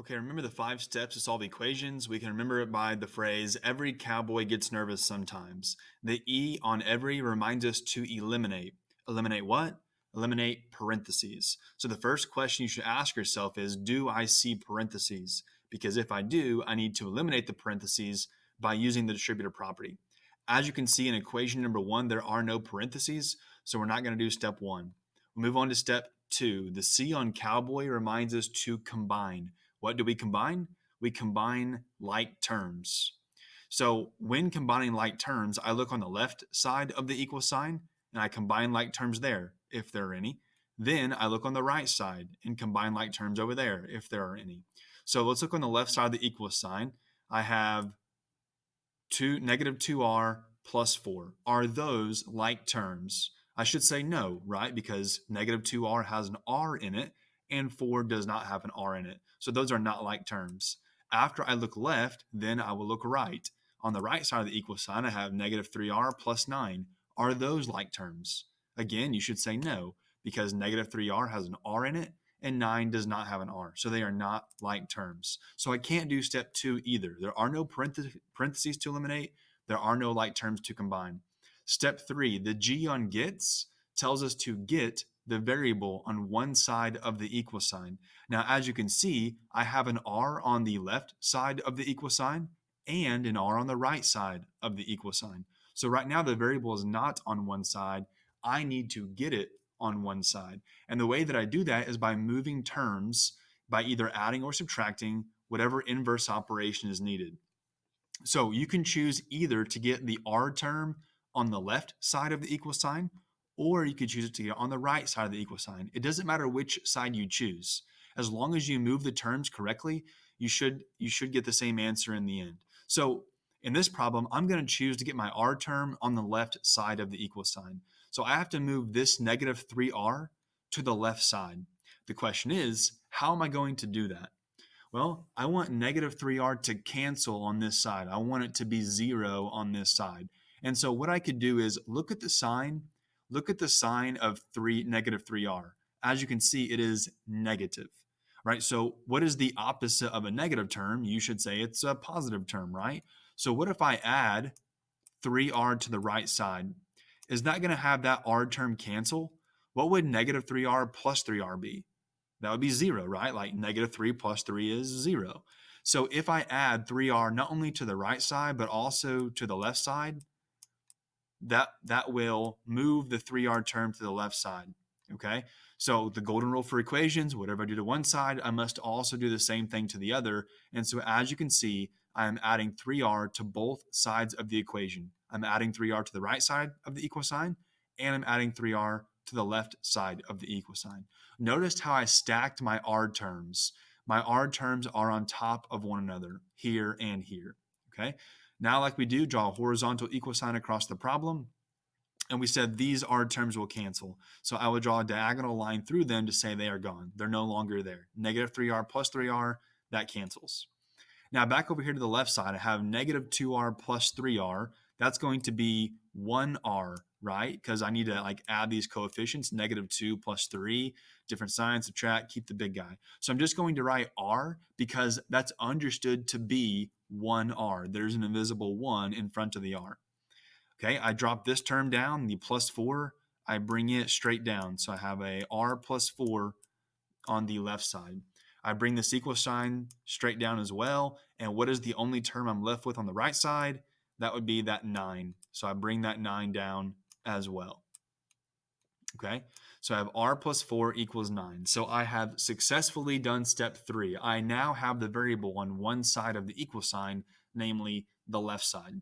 Okay, remember the 5 steps to solve equations? We can remember it by the phrase, every cowboy gets nervous sometimes. The E on every reminds us to eliminate. Eliminate what? Eliminate parentheses. So the first question you should ask yourself is, do I see parentheses? Because if I do, I need to eliminate the parentheses by using the distributive property. As you can see in equation number 1, there are no parentheses, so we're not going to do step 1. We'll move on to step 2. The C on cowboy reminds us to combine. What do we combine? We combine like terms. So when combining like terms, I look on the left side of the equal sign and I combine like terms there, if there are any. Then I look on the right side and combine like terms over there, if there are any. So let's look on the left side of the equal sign. I have negative 2r plus 4. Are those like terms? I should say no, right? Because negative 2r has an r in it and 4 does not have an r in it. So those are not like terms. After I look left, then I will look right. On the right side of the equal sign, I have negative 3r plus 9. Are those like terms? Again, you should say no, because negative 3r has an r in it and 9 does not have an r. So they are not like terms. So I can't do step 2 either. There are no parentheses to eliminate. There are no like terms to combine. Step 3, the G on gets tells us to get the variable on one side of the equal sign. Now, as you can see, I have an r on the left side of the equal sign and an r on the right side of the equal sign. So right now the variable is not on one side. I need to get it on one side. And the way that I do that is by moving terms by either adding or subtracting whatever inverse operation is needed. So you can choose either to get the r term on the left side of the equal sign, or you could choose it to get on the right side of the equal sign. It doesn't matter which side you choose. As long as you move the terms correctly, you should get the same answer in the end. So in this problem, I'm going to choose to get my r term on the left side of the equal sign. So I have to move this negative 3r to the left side. The question is, how am I going to do that? Well, I want negative 3r to cancel on this side. I want it to be 0 on this side. And so what I could do is look at the sign of negative 3r. As you can see, it is negative, right? So what is the opposite of a negative term? You should say it's a positive term, right? So what if I add 3r to the right side? Is that going to have that r term cancel? What would negative 3r plus 3r be? That would be 0, right? Like negative 3 plus 3 is 0. So if I add 3r not only to the right side, but also to the left side, that will move the 3r term to the left side, okay? So the golden rule for equations, whatever I do to one side, I must also do the same thing to the other. And so as you can see, I'm adding 3r to both sides of the equation. I'm adding 3r to the right side of the equal sign, and I'm adding 3r to the left side of the equal sign. Notice how I stacked my r terms. My r terms are on top of one another, here and here, okay? Now, like we do, draw a horizontal equal sign across the problem. And we said these r terms will cancel. So I would draw a diagonal line through them to say they are gone. They're no longer there. Negative 3r plus 3r, that cancels. Now back over here to the left side, I have negative 2r plus 3r. That's going to be 1r, right? Because I need to like add these coefficients, negative 2 plus 3, different signs, subtract, keep the big guy. So I'm just going to write r because that's understood to be 1r. There's an invisible 1 in front of the r. Okay, I drop this term down, the plus 4, I bring it straight down. So I have a r plus 4 on the left side. I bring this equal sign straight down as well. And what is the only term I'm left with on the right side? That would be that 9. So I bring that 9 down as well. Okay, so I have r plus 4 equals 9. So I have successfully done step 3. I now have the variable on one side of the equal sign, namely the left side.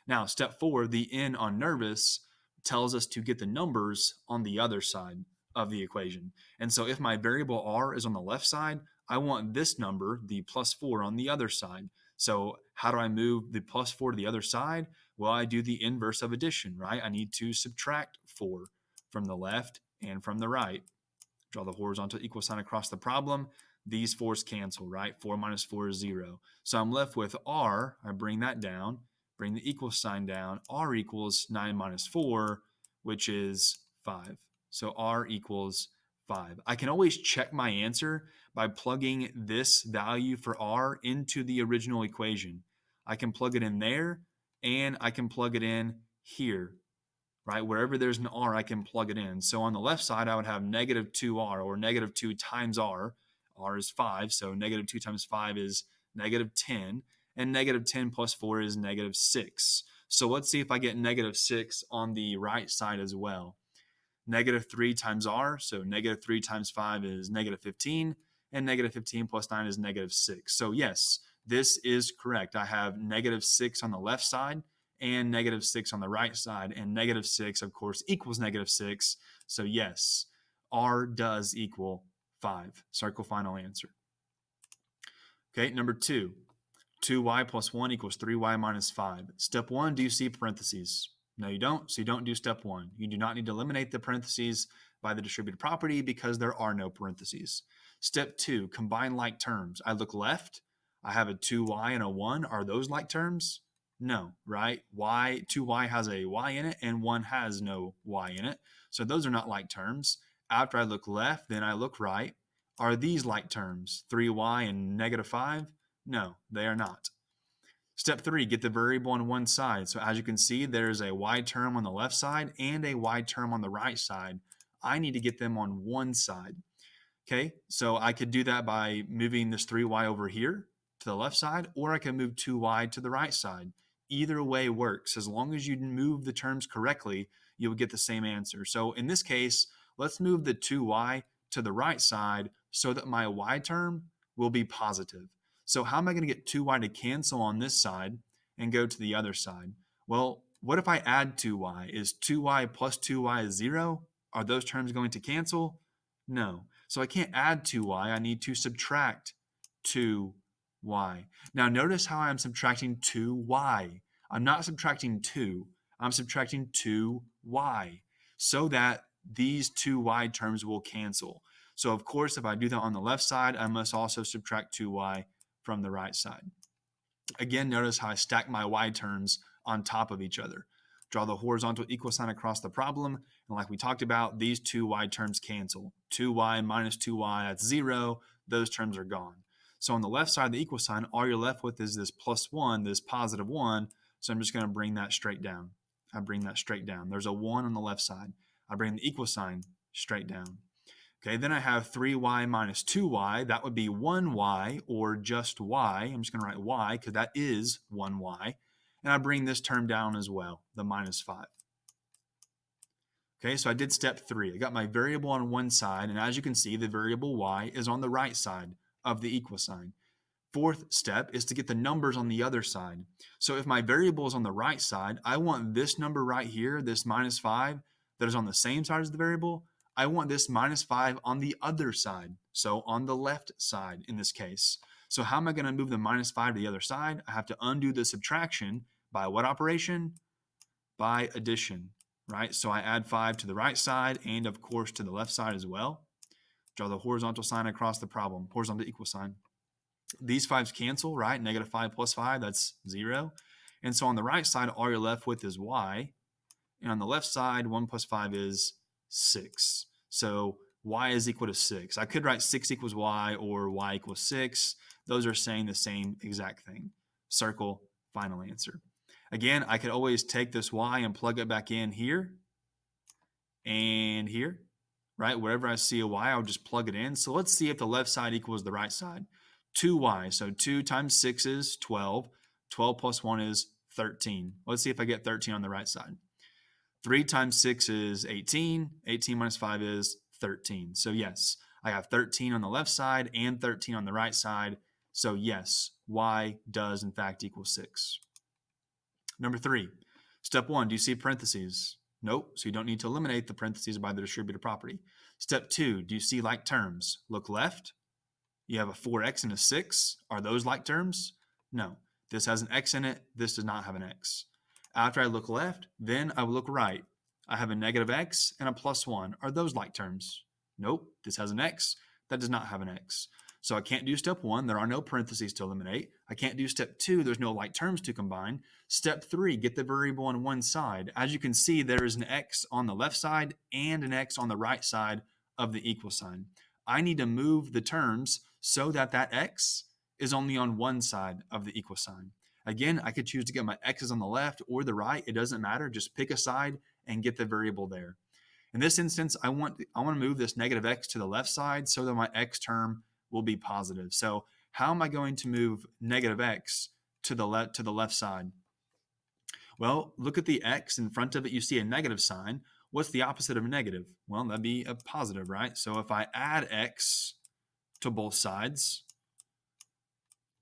Now, step 4, the n on nervous tells us to get the numbers on the other side of the equation. And so if my variable r is on the left side, I want this number, the plus 4, on the other side. So how do I move the plus 4 to the other side? Well, I do the inverse of addition, right? I need to subtract 4 from the left and from the right. Draw the horizontal equal sign across the problem. These 4's cancel, right? 4 minus 4 is 0. So I'm left with r. I bring that down, bring the equal sign down. R equals 9 minus 4, which is 5. So r equals 5. I can always check my answer by plugging this value for r into the original equation. I can plug it in there, and I can plug it in here, right? Wherever there's an r, I can plug it in. So on the left side, I would have negative 2r, or negative 2 times r. R is 5, so negative 2 times 5 is negative 10, and negative 10 plus 4 is negative 6. So let's see if I get negative 6 on the right side as well. Negative 3 times r, so negative 3 times 5 is negative 15, and negative 15 plus 9 is negative 6. So yes, this is correct. I have negative 6 on the left side and negative 6 on the right side, and negative 6, of course, equals negative 6. So yes, r does equal 5. Circle final answer. Okay, number 2. 2y plus 1 equals 3y minus 5. Step 1, do you see parentheses? No, you don't. So you don't do step 1. You do not need to eliminate the parentheses by the distributed property because there are no parentheses. Step 2, combine like terms. I look left. I have a 2y and a 1. Are those like terms? No, right? 2y has a y in it and 1 has no y in it. So those are not like terms. After I look left, then I look right. Are these like terms? 3y and negative 5? No, they are not. Step 3, get the variable on one side. So as you can see, there's a y term on the left side and a y term on the right side. I need to get them on one side. Okay, so I could do that by moving this 3y over here to the left side, or I can move 2y to the right side. Either way works. As long as you move the terms correctly, you'll get the same answer. So in this case, let's move the 2y to the right side so that my y term will be positive. So how am I going to get 2y to cancel on this side and go to the other side? Well, what if I add 2y? Is 2y plus 2y 0? Are those terms going to cancel? No. So I can't add 2y. I need to subtract 2y. Now notice how I'm subtracting 2y. I'm not subtracting 2. I'm subtracting 2y so that these 2y terms will cancel. So of course, if I do that on the left side, I must also subtract 2y from the right side. Again, notice how I stack my y terms on top of each other. Draw the horizontal equal sign across the problem, and like we talked about, these two y terms cancel. 2y minus 2y, that's 0. Those terms are gone. So on the left side of the equal sign, all you're left with is this plus 1, this positive 1. So I'm just going to bring that straight down. I bring that straight down. There's a 1 on the left side. I bring the equal sign straight down. Okay, then I have 3y minus 2y. That would be 1y or just y. I'm just going to write y because that is 1y. And I bring this term down as well, the minus 5. Okay, so I did step 3. I got my variable on one side, and as you can see, the variable y is on the right side of the equal sign. Fourth step is to get the numbers on the other side. So if my variable is on the right side, I want this number right here, this minus 5, that is on the same side as the variable. I want this minus 5 on the other side, so on the left side in this case. So how am I going to move the minus 5 to the other side? I have to undo the subtraction by what operation? By addition, right? So I add 5 to the right side and, of course, to the left side as well. Draw the horizontal sign across the problem, horizontal equal sign. These 5's cancel, right? Negative 5 plus 5, that's 0. And so on the right side, all you're left with is y. And on the left side, 1 plus 5 is 6. So y is equal to 6. I could write 6 equals y or y equals 6. Those are saying the same exact thing. Circle final answer. Again, I could always take this y and plug it back in here and here, right? Wherever I see a y, I'll just plug it in. So let's see if the left side equals the right side. 2y, so 2 times 6 is 12. 12 plus 1 is 13. Let's see if I get 13 on the right side. 3 times 6 is 18. 18 minus 5 is 13. So yes, I have 13 on the left side and 13 on the right side. So yes, y does in fact equal 6. Number 3, step 1, do you see parentheses? Nope, so you don't need to eliminate the parentheses by the distributive property. Step 2, do you see like terms? Look left. You have a 4x and a 6. Are those like terms? No. This has an x in it. This does not have an x. After I look left, then I will look right. I have a negative x and a plus 1. Are those like terms? Nope. This has an x. That does not have an x. So I can't do step 1. There are no parentheses to eliminate. I can't do step 2. There's no like terms to combine. Step 3, get the variable on one side. As you can see, there is an x on the left side and an x on the right side of the equal sign. I need to move the terms so that that x is only on one side of the equal sign. Again, I could choose to get my x's on the left or the right. It doesn't matter. Just pick a side and get the variable there. In this instance, I want to move this negative x to the left side so that my x term will be positive. So how am I going to move negative x to the left side? Well, look at the x in front of it. You see a negative sign. What's the opposite of a negative? Well, that'd be a positive, right? So if I add x to both sides,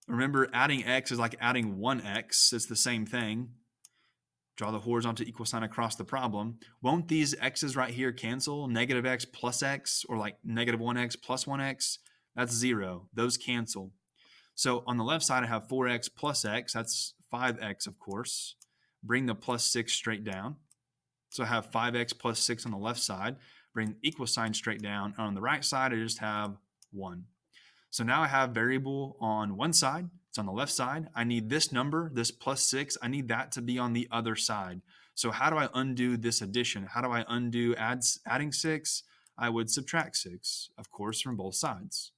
remember adding x is like adding 1x. It's the same thing. Draw the horizontal equal sign across the problem. Won't these x's right here cancel? Negative x plus x, or like negative 1x plus 1x? That's 0. Those cancel. So on the left side, I have 4x plus x. That's 5x, of course. Bring the plus 6 straight down. So I have 5x plus 6 on the left side. Bring the equal sign straight down. And on the right side, I just have 1. So now I have variable on one side. It's on the left side. I need this number, this plus 6. I need that to be on the other side. So how do I undo this addition? How do I undo adding 6? I would subtract 6, of course, from both sides.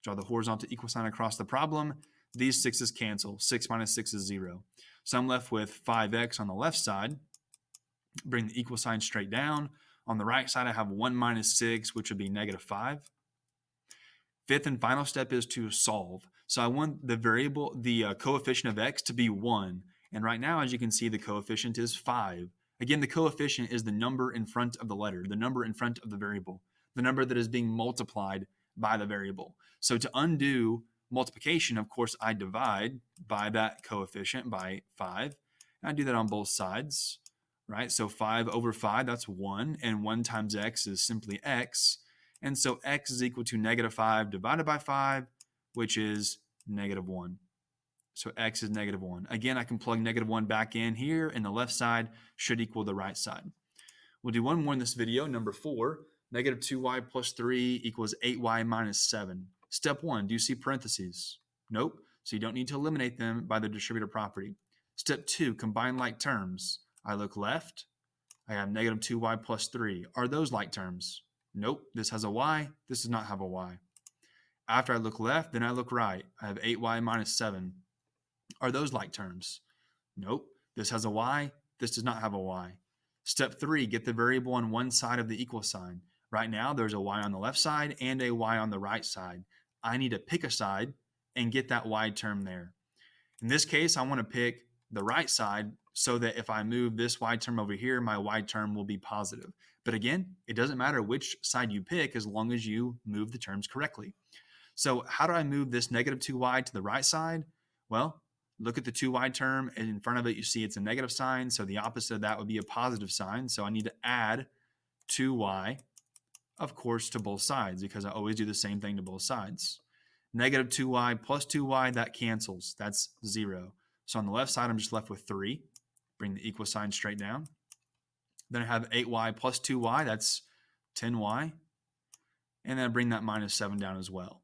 Draw the horizontal equal sign across the problem. These 6's cancel. 6 minus 6 is 0. So I'm left with 5x on the left side. Bring the equal sign straight down. On the right side, I have 1 minus 6, which would be negative 5. Fifth and final step is to solve. So I want the variable, the coefficient of x to be 1. And right now, as you can see, the coefficient is 5. Again, the coefficient is the number in front of the letter, the number in front of the variable, the number that is being multiplied by the variable. So to undo multiplication, of course, I divide by that coefficient by 5. And I do that on both sides, right? So 5 over 5, that's 1. And 1 times x is simply x. And so x is equal to negative 5 divided by 5, which is negative 1. So x is negative 1. Again, I can plug negative 1 back in here, and the left side should equal the right side. We'll do one more in this video, number 4. Negative 2y plus 3 equals 8y minus 7. Step 1, do you see parentheses? Nope. So you don't need to eliminate them by the distributive property. Step 2, combine like terms. I look left. I have negative 2y plus 3. Are those like terms? Nope. This has a y. This does not have a y. After I look left, then I look right. I have 8y minus 7. Are those like terms? Nope. This has a y. This does not have a y. Step 3, get the variable on one side of the equal sign. Right now, there's a y on the left side and a y on the right side. I need to pick a side and get that y term there. In this case, I want to pick the right side so that if I move this y term over here, my y term will be positive. But again, it doesn't matter which side you pick as long as you move the terms correctly. So how do I move this negative 2y to the right side? Well, look at the 2y term, and in front of it, you see it's a negative sign. So the opposite of that would be a positive sign. So I need to add 2y, of course, to both sides because I always do the same thing to both sides. Negative 2y plus 2y, that cancels. That's 0. So on the left side, I'm just left with 3. Bring the equal sign straight down. Then I have 8y plus 2y, that's 10y. And then I bring that minus 7 down as well.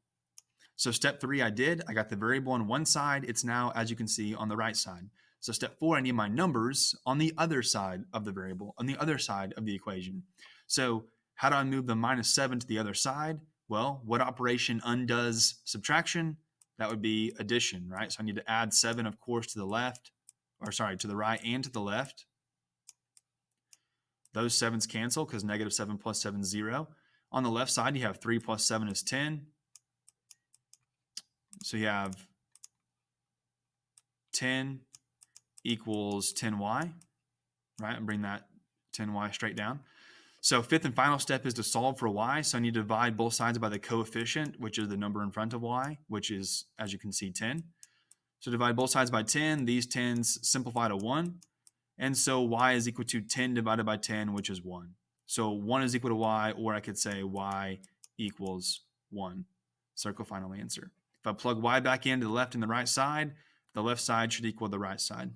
So step 3 I did. I got the variable on one side. It's now, as you can see, on the right side. So step 4, I need my numbers on the other side of the variable, on the other side of the equation. So how do I move the minus 7 to the other side? Well, what operation undoes subtraction? That would be addition, right? So I need to add 7, of course, to the left, or sorry, to the right and to the left. Those 7's cancel because negative 7 plus 7 is 0. On the left side, you have 3 plus 7 is 10. So you have 10 equals 10y, right? And bring that 10y straight down. So fifth and final step is to solve for y. So I need to divide both sides by the coefficient, which is the number in front of y, which is, as you can see, 10. So divide both sides by 10. These 10s simplify to 1. And so y is equal to 10 divided by 10, which is 1. So 1 is equal to y, or I could say y equals 1. Circle final answer. If I plug y back into the left and the right side should equal the right side.